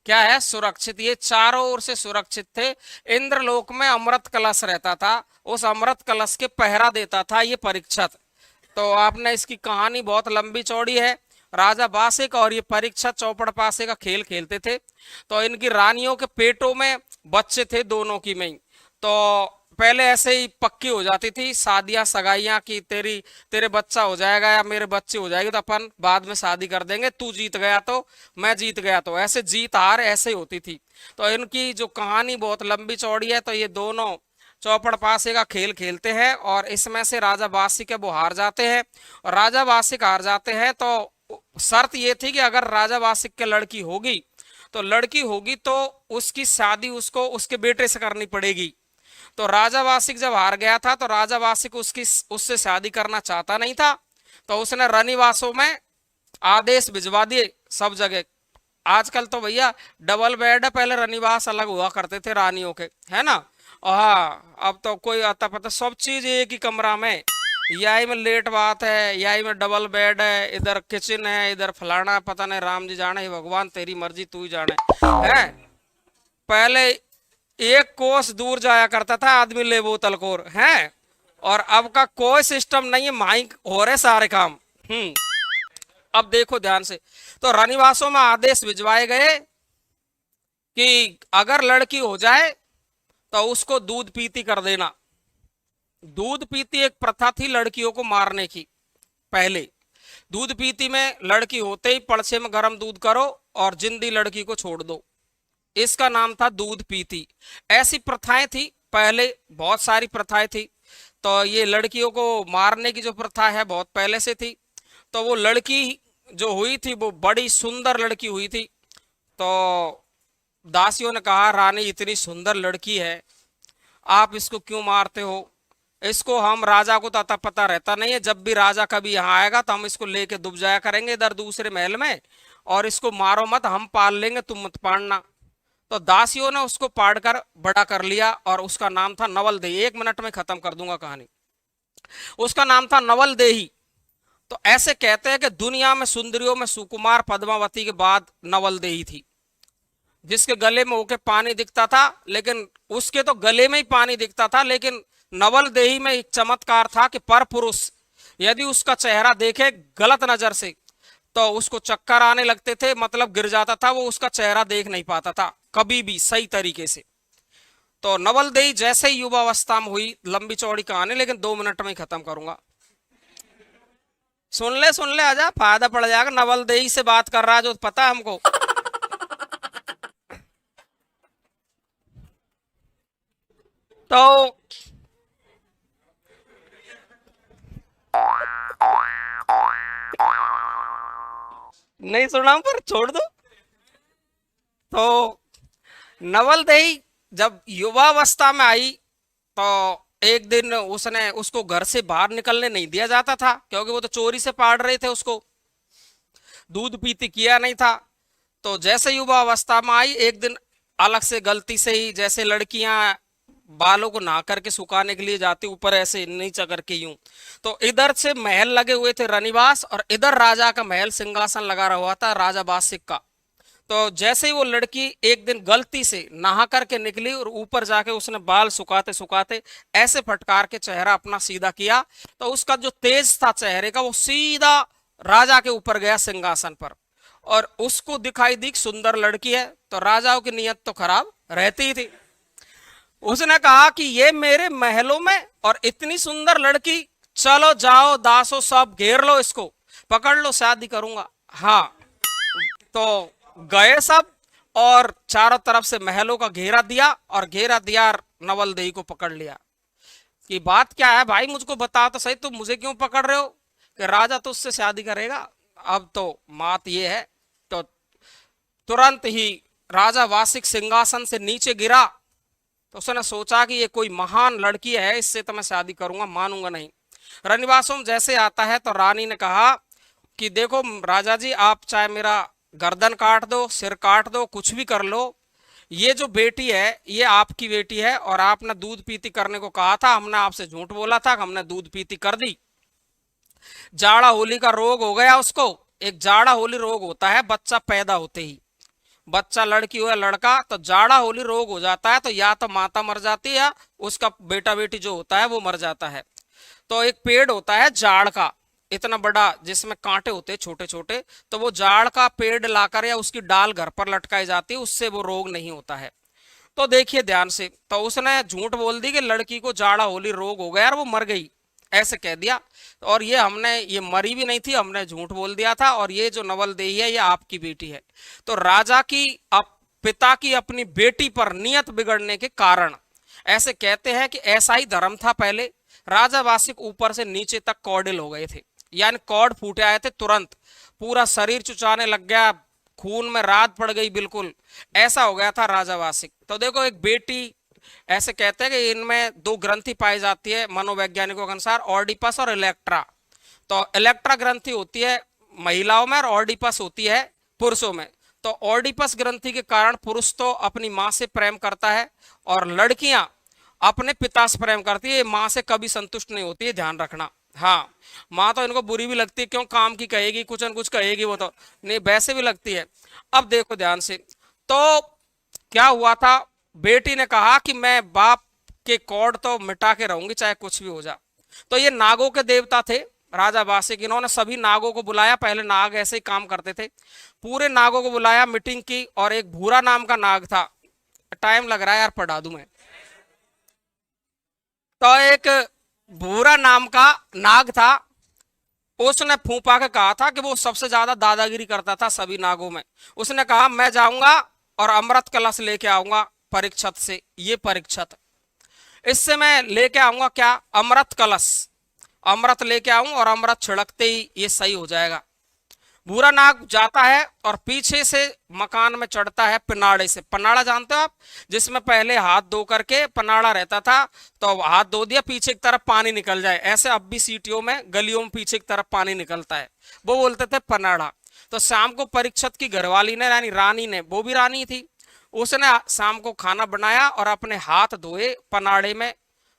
क्या है, सुरक्षित। ये चारों ओर से सुरक्षित थे। इंद्रलोक में अमृत कलश रहता था, उस अमृत कलश के पहरा देता था ये परीक्षित। तो आपने इसकी कहानी बहुत लंबी चौड़ी है। राजा बासिक और ये परीक्षित चौपड़ पासे का खेल खेलते थे। तो इनकी रानियों के पेटों में बच्चे थे, दोनों की में ही। तो पहले ऐसे ही पक्की हो जाती थी शादियां सगाइयां की, तेरे बच्चा हो जाएगा या मेरे बच्चे हो जाएगी तो अपन बाद में शादी कर देंगे, तू जीत गया तो मैं जीत गया, तो ऐसे जीत हार ऐसे ही होती थी। तो इनकी जो कहानी बहुत लंबी चौड़ी है। तो ये दोनों चौपड़ पासे का खेल खेलते हैं और इसमें से राजा बासिक है वो हार जाते हैं। और राजा बासिक हार जाते हैं तो शर्त ये थी कि अगर राजा बासिक के लड़की होगी तो उसकी शादी उसको उसके बेटे से करनी पड़ेगी। तो राजा वासिक जब हार गया था तो राजा वासिक उससे शादी करना चाहता नहीं था। तो उसने रनिवासों में आदेश भिजवा दिए सब जगह। आजकल तो भैया डबल बेड है, पहले रनिवास अलग हुआ करते थे रानियों के, है ना। और हाँ, अब तो कोई आता पता सब चीज एक ही कमरा में, यही में लेट बात है, यही में डबल बेड है, इधर किचन है, इधर फलाना, पता नहीं राम जी जाने, भगवान तेरी मर्जी तू ही जाने है। पहले एक कोस दूर जाया करता था आदमी ले बोतल कोर है। और अब का कोई सिस्टम नहीं है, माइक हो रहे सारे काम। अब देखो ध्यान से। तो रनिवासों में आदेश भिजवाए गए कि अगर लड़की हो जाए तो उसको दूध पीती कर देना। दूध पीती एक प्रथा थी लड़कियों को मारने की। पहले दूध पीती में लड़की होते ही पड़छे में गर्म दूध करो और जिंदी लड़की को छोड़ दो, इसका नाम था दूध पीती। ऐसी प्रथाएं थी पहले, बहुत सारी प्रथाएं थी। तो ये लड़कियों को मारने की जो प्रथा है बहुत पहले से थी। तो वो लड़की जो हुई थी वो बड़ी सुंदर लड़की हुई थी। तो दासियों ने कहा, रानी इतनी सुंदर लड़की है, आप इसको क्यों मारते हो? इसको हम राजा को तो अता पता रहता नहीं है, जब भी राजा कभी यहाँ आएगा तो हम इसको लेके डूब जाया करेंगे इधर दूसरे महल में, और इसको मारो मत, हम पाल लेंगे, तुम मत पालना। तो दासियों ने उसको पाड़कर बड़ा कर लिया और उसका नाम था नवल देही। 1 मिनट में खत्म कर दूंगा कहानी। उसका नाम था नवल देही। तो ऐसे कहते हैं कि दुनिया में सुंदरियों में सुकुमार पद्मावती के बाद नवल देही थी, जिसके गले में होके पानी दिखता था, लेकिन उसके तो गले में ही पानी दिखता था, लेकिन नवल देही में एक चमत्कार था कि पर पुरुष यदि उसका चेहरा देखे गलत नजर से तो उसको चक्कर आने लगते थे, मतलब गिर जाता था, वो उसका चेहरा देख नहीं पाता था कभी भी सही तरीके से। तो नवल देही जैसे ही युवावस्था में हुई, लंबी चौड़ी कहानी लेकिन 2 मिनट में ही खत्म करूंगा। सुन ले आजा, फायदा पड़ जाएगा। नवल देही से बात कर रहा है जो पता है हमको। तो नहीं सुना पर छोड़ दो। तो नवल देही जब युवावस्था में आई तो एक दिन उसने उसको घर से बाहर निकलने नहीं दिया जाता था, क्योंकि वो तो चोरी से पाड़ रहे थे उसको, दूध पीती किया नहीं था। तो जैसे युवा अवस्था में आई एक दिन, अलग से गलती से ही, जैसे लड़कियां बालों को नहा करके सुखाने के लिए जाती ऊपर ऐसे नीचा करके यूं, तो इधर से महल लगे हुए थे रनिवास और इधर राजा का महल सिंहासन लगा हुआ था राजा बासिक का। तो जैसे ही वो लड़की एक दिन गलती से नहा करके निकली और ऊपर जाके उसने बाल सुखाते सुखाते ऐसे फटकार के चेहरा अपना सीधा किया, तो उसका जो तेज था चेहरे का वो सीधा राजा के ऊपर गया सिंहासन पर। और उसको दिखाई दी सुंदर लड़की है, तो राजाओं की नीयत तो खराब रहती ही थी। उसने कहा कि ये मेरे महलों में और इतनी सुंदर लड़की, चलो जाओ दासो सब घेर लो, इसको पकड़ लो, शादी करूंगा। हाँ, तो गए सब और चारों तरफ से महलों का घेरा दिया और घेरा दिया, नवल देही को पकड़ लिया। कि बात क्या है भाई, मुझको बता तो सही, तुम मुझे क्यों पकड़ रहे हो? कि राजा तो उससे शादी करेगा। अब तो बात ये है। तो तुरंत ही राजा वासिक सिंहासन से नीचे गिरा। तो उसने सोचा कि ये कोई महान लड़की है, इससे तो मैं शादी करूंगा, मानूंगा नहीं। रनिवासों में जैसे आता है तो रानी ने कहा कि देखो राजा जी, आप चाहे मेरा गर्दन काट दो, सिर काट दो, कुछ भी कर लो, ये जो बेटी है ये आपकी बेटी है और आपने दूध पीती करने को कहा था, हमने आपसे झूठ बोला था, हमने दूध पीती कर दी। जाड़ा होली का रोग हो गया उसको। एक जाड़ा होली रोग होता है बच्चा पैदा होते ही, बच्चा लड़की हो या लड़का, तो जाड़ा होली रोग हो जाता है तो या तो माता मर जाती है या उसका बेटा बेटी जो होता है वो मर जाता है। तो एक पेड़ होता है जाड़ का, इतना बड़ा, जिसमें कांटे होते हैं छोटे छोटे, तो वो जाड़ का पेड़ लाकर या उसकी डाल घर पर लटकाई जाती है, उससे वो रोग नहीं होता है। तो देखिए ध्यान से, तो उसने झूठ बोल दी कि लड़की को जाड़ा होली रोग हो गया और वो मर गई, ऐसे कह दिया। और ये मरी भी नहीं थी, हमने झूठ बोल दिया था, और ये जो नवलदेही है ये आपकी बेटी है। तो राजा की पिता की अपनी बेटी पर नियत बिगड़ने के कारण, ऐसे कहते हैं कि ऐसा ही धर्म था पहले। राजा वासिक ऊपर से नीचे तक कौडिल हो गए थे, यानी कौड़ फूटे आए थे तुरंत, पूरा शरीर चुचाने लग गया, खून में रात पड़ गई बिल्कुल, ऐसा हो गया था राजा वासिक। तो देखो एक बेटी, ऐसे कहते हैं कि इनमें दो ग्रंथि पाई जाती है मनोवैज्ञानिकों के अनुसार, ऑर्डिपस और इलेक्ट्रा। तो इलेक्ट्रा ग्रंथि होती है महिलाओं में और ऑर्डिपस होती है पुरुषों में। तो ऑर्डिपस ग्रंथि के कारण पुरुष तो अपनी मां से प्रेम करता है और लड़कियां अपने पिता से प्रेम करती है, मां से कभी संतुष्ट नहीं होती है, ध्यान रखना। हाँ, माँ तो इनको बुरी भी लगती है, क्यों, काम की कहेगी, कुछ न कुछ कहेगी, वो तो नहीं, वैसे भी लगती है। अब देखो ध्यान से, तो क्या हुआ था, बेटी ने कहा कि मैं बाप के कौड़ तो मिटा के रहूंगी चाहे कुछ भी हो जा। तो ये नागों के देवता थे राजा वासिक, इन्होंने सभी नागों को बुलाया, पहले नाग ऐसे ही काम करते थे, पूरे नागों को बुलाया, मीटिंग की, और एक भूरा नाम का नाग था, टाइम लग रहा है यार, पढ़ा दूं मैं। तो एक भूरा नाम का नाग था, उसने फूंपा के कहा था कि वो सबसे ज्यादा दादागिरी करता था सभी नागों में। उसने कहा मैं जाऊंगा और अमृत कलश लेके आऊंगा परीक्षत से, ये परीक्षत, इससे मैं लेके आऊंगा क्या, अमृत कलश, अमृत लेके आऊं और अमृत छिड़कते ही ये सही हो जाएगा। भूरा नाग जाता है और पीछे से मकान में चढ़ता है पनाड़े से, पनाड़ा जानते हो आप, जिसमें पहले हाथ धो करके पनाड़ा रहता था, तो हाथ धो दिया, पीछे की तरफ पानी निकल जाए, ऐसे अब भी सीटियों में गलियों में पीछे की तरफ पानी निकलता है, वो बोलते थे पनाड़ा। तो शाम को परीक्षित की घरवाली ने, यानी रानी ने, वो भी रानी थी, उसने शाम को खाना बनाया और अपने हाथ धोए पनाड़े में।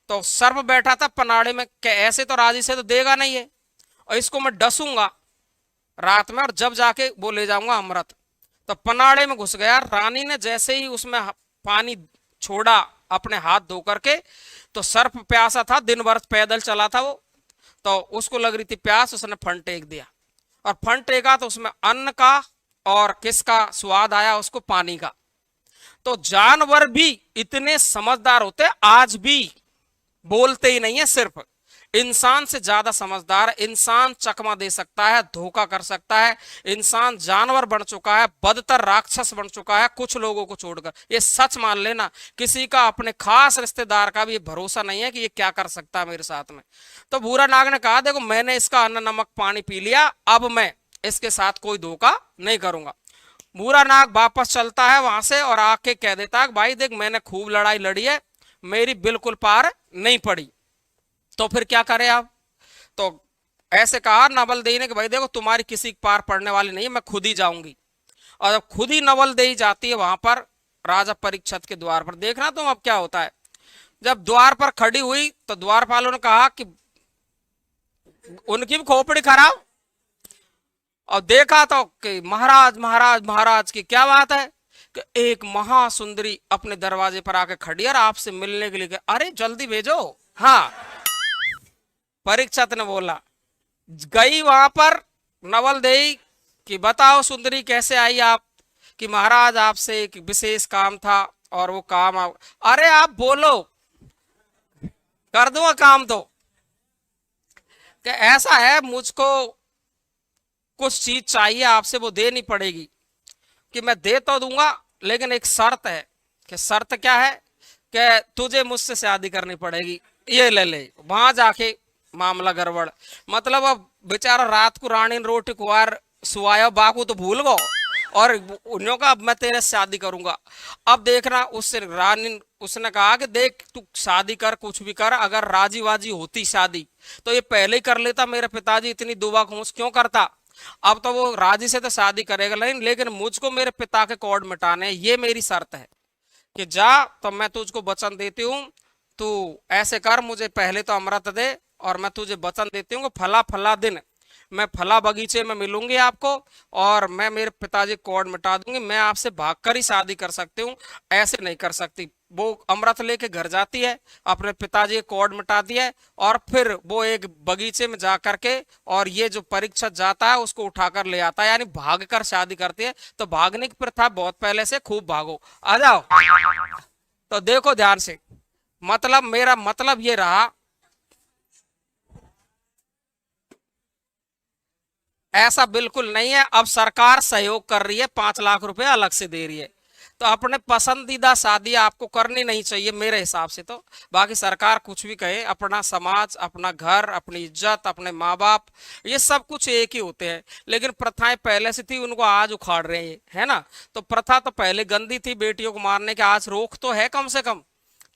तो सर्प बैठा था पनाड़े में, कि ऐसे तो राजी से तो देगा नहीं है, और इसको मैं डसूंगा रात में और जब जाके वो ले जाऊंगा अमृत। तो पनाड़े में घुस गया, रानी ने जैसे ही उसमें पानी छोड़ा अपने हाथ धो करके, तो सर्प प्यासा था, दिन भर पैदल चला था वो, तो उसको लग रही थी प्यास, उसने फन टेक दिया, और फन टेका तो उसमें अन्न का और किसका स्वाद आया, उसको पानी का। तो जानवर भी इतने समझदार होते हैं, आज भी बोलते ही नहीं है, सिर्फ इंसान से ज्यादा समझदार। इंसान चकमा दे सकता है, धोखा कर सकता है, इंसान जानवर बन चुका है, बदतर राक्षस बन चुका है कुछ लोगों को छोड़कर, ये सच मान लेना। किसी का, अपने खास रिश्तेदार का भी ये भरोसा नहीं है कि ये क्या कर सकता है मेरे साथ में। तो भूरा नाग ने कहा देखो मैंने इसका अन्न नमक पानी पी लिया, अब मैं इसके साथ कोई धोखा नहीं करूंगा। भूरा नाग वापस चलता है वहां से और आके कह देता है भाई देख मैंने खूब लड़ाई लड़ी है, मेरी बिल्कुल पार नहीं पड़ी, तो फिर क्या करें आप। तो ऐसे कहा नवलदेही ने कि भाई देखो तुम्हारी किसी की पार पड़ने वाली नहीं है, मैं खुद ही जाऊंगी। और जब खुद ही नवलदेही जाती है वहां पर राजा परीक्षित के द्वार पर, देखना तुम अब क्या होता है। जब द्वार पर खड़ी हुई तो द्वारपालों ने कहा कि उनकी भी खोपड़ी खराब, और देखा तो कि महाराज महाराज महाराज की क्या बात है कि एक महासुंदरी अपने दरवाजे पर आके खड़ी और आपसे मिलने के लिए, अरे जल्दी भेजो। हाँ, परीक्षित ने बोला, गई वहां पर नवलदेही कि बताओ सुंदरी कैसे आई आप, कि महाराज आपसे एक विशेष काम था और वो काम आप, अरे आप बोलो कर दूंगा काम। तो कि ऐसा है मुझको कुछ चीज चाहिए आपसे, वो देनी पड़ेगी, कि मैं दे तो दूंगा लेकिन एक शर्त है। कि शर्त क्या है, कि तुझे मुझसे शादी करनी पड़ेगी, ये ले ले। वहां जाके मामला गड़बड़, मतलब अब बेचारा रात को रानी ने रोटी खुआर सुवाया बाकू तो भूल गो, और उन्होंने कहा अब मैं तेरे से शादी करूंगा। अब देखना उससे रानी, उसने कहा कि देख तू शादी कर, कुछ भी कर, अगर राजी वाजी होती शादी तो ये पहले ही कर लेता, मेरे पिताजी इतनी दुबा घूस क्यों करता। अब तो वो राजी से तो शादी करेगा नहीं, लेकिन मुझको मेरे पिता के कौड़ मिटाने, ये मेरी शर्त है कि जा, तो मैं तुझको वचन देती हूँ, तू ऐसे कर, मुझे पहले तो अमृत दे, और मैं तुझे वचन देती हूँ फला फला दिन मैं फला बगीचे में मिलूंगी आपको और मैं मेरे पिताजी कोड मिटा दूंगी, मैं आपसे भागकर ही शादी कर सकती हूँ, ऐसे नहीं कर सकती। वो अमृत लेके घर जाती है, अपने पिताजी कोड मिटा दिया है और फिर वो एक बगीचे में जा करके और ये जो परीक्षित जाता है उसको उठाकर ले आता है, यानी भागकर शादी करती है। तो भागने की प्रथा बहुत पहले से, खूब भागो, आ जाओ। तो देखो ध्यान से, मतलब मेरा मतलब ये रहा, ऐसा बिल्कुल नहीं है। अब सरकार सहयोग कर रही है, 5 लाख रुपए अलग से दे रही है, तो अपने पसंदीदा शादी आपको करनी नहीं चाहिए मेरे हिसाब से तो। बाकी सरकार कुछ भी कहे, अपना समाज, अपना घर, अपनी इज्जत, अपने माँ बाप, ये सब कुछ एक ही होते हैं। लेकिन प्रथाएं पहले से थी, उनको आज उखाड़ रहे हैं, है ना। तो प्रथा तो पहले गंदी थी, बेटियों को मारने के, आज रोक तो है कम से कम,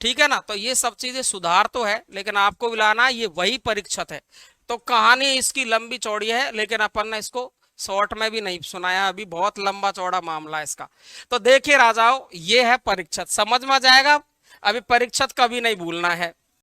ठीक है ना। तो ये सब चीजें सुधार तो है, लेकिन आपको भी लाना, ये वही परीक्षित है। तो कहानी इसकी लंबी चौड़ी है, लेकिन अपन ने इसको शॉर्ट में भी नहीं सुनाया, अभी बहुत लंबा चौड़ा मामला है इसका। तो देखिए राजाओं, ये है परीक्षित, समझ में आ जाएगा। अभी परीक्षित कभी नहीं भूलना है।